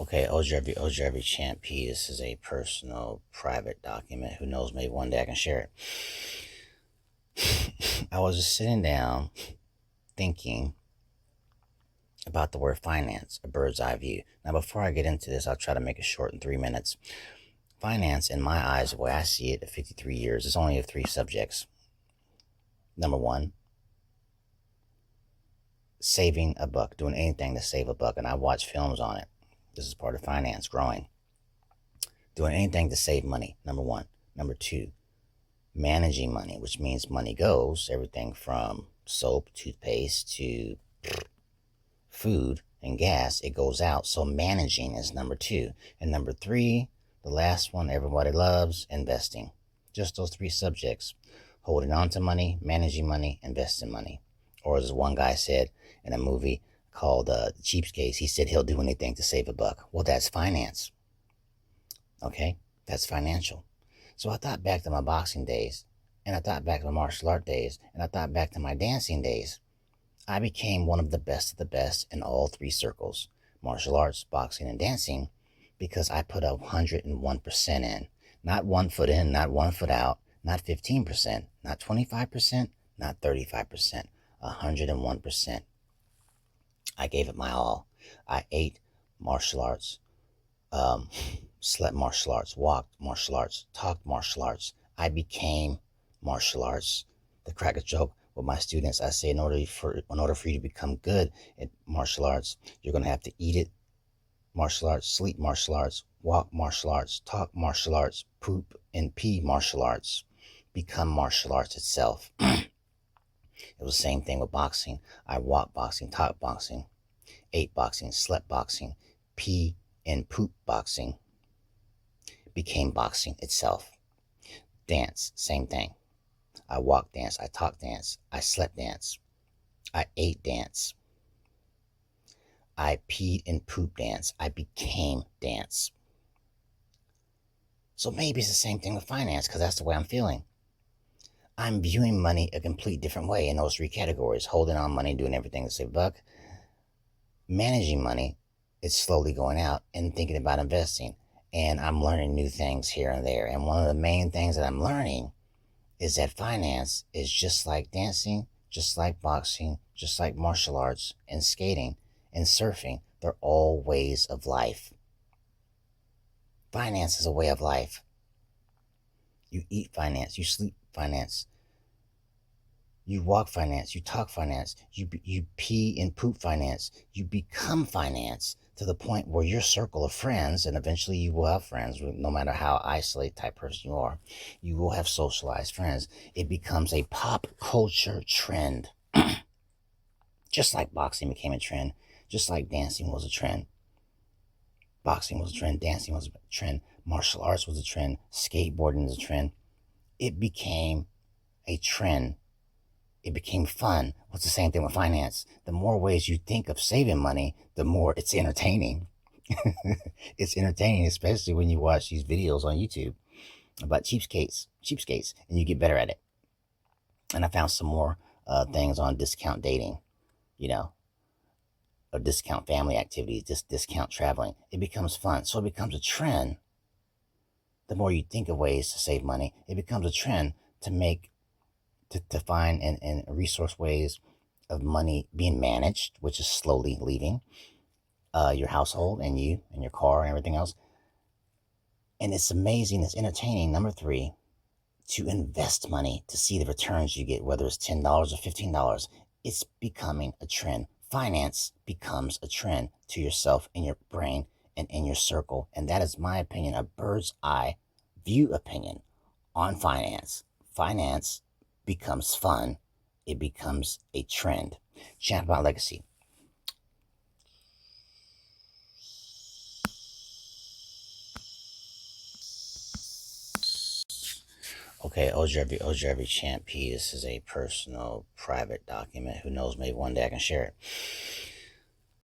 Okay, OJ Champ P, this is a personal, private document. Who knows, maybe one day I can share it. I was just sitting down thinking about the word finance, a bird's eye view. Now, before I get into this, I'll try to make it short in 3 minutes. Finance, in my eyes, the way I see it at 53 years, is only of 3 subjects. Number 1, saving a buck, doing anything to save a buck. And I watch films on it. This is part of finance, growing. Doing anything to save money, number 1. Number 2, managing money, which means money goes, everything from soap, toothpaste to food and gas, it goes out. So managing is number 2. And number 3, the last one everybody loves, investing. Just those 3 subjects: holding on to money, managing money, investing money. Or as one guy said in a movie called Cheapskates, he said he'll do anything to save a buck. Well, that's finance. Okay, that's financial. So I thought back to my boxing days, and I thought back to my martial art days, and I thought back to my dancing days. I became one of the best in all 3 circles: martial arts, boxing, and dancing, because I put 101% in. Not 1 foot in, not 1 foot out, not 15%, not 25%, not 35%, 101%. I gave it my all. I ate martial arts, slept martial arts, walked martial arts, talked martial arts. I became martial arts. To crack a joke with my students, I say in order for you to become good at martial arts, you're going to have to eat it, martial arts, sleep martial arts, walk martial arts, talk martial arts, poop and pee martial arts, become martial arts itself. It was the same thing with boxing. I walked boxing, talked boxing, ate boxing, slept boxing, pee and poop boxing, became boxing itself. Dance, same thing. I walked dance, I talked dance, I slept dance, I ate dance, I peed and pooped dance, I became dance. So maybe it's the same thing with finance, because that's the way I'm feeling. I'm viewing money a complete different way in those 3 categories: holding on money, doing everything to save a buck; managing money, it's slowly going out, and thinking about investing. And I'm learning new things here and there. And one of the main things that I'm learning is that finance is just like dancing, just like boxing, just like martial arts and skating and surfing. They're all ways of life. Finance is a way of life. You eat finance, you sleep finance, you walk finance, you talk finance, you pee and poop finance, you become finance, to the point where your circle of friends, and eventually you will have friends, no matter how isolated type person you are, you will have socialized friends. It becomes a pop culture trend. Just like boxing became a trend, just like dancing was a trend. Boxing was a trend, dancing was a trend, martial arts was a trend, skateboarding is a trend. It became a trend. It became fun. What's the same thing with finance? The more ways you think of saving money, the more it's entertaining. It's entertaining, especially when you watch these videos on YouTube about cheapskates, and you get better at it. And I found some more things on discount dating, or discount family activities, discount traveling. It becomes fun. So it becomes a trend. The more you think of ways to save money, it becomes a trend to find and resource ways of money being managed, which is slowly leaving your household and you and your car and everything else. And it's amazing, it's entertaining. Number 3, to invest money to see the returns you get, whether it's $10 or $15. It's becoming a trend. Finance becomes a trend to yourself, in your brain, and in your circle. And that is my opinion, a bird's eye view opinion on finance. Finance becomes fun. It becomes a trend. Chat about legacy. Okay, OJ Champ P, this is a personal, private document. Who knows, maybe one day I can share it.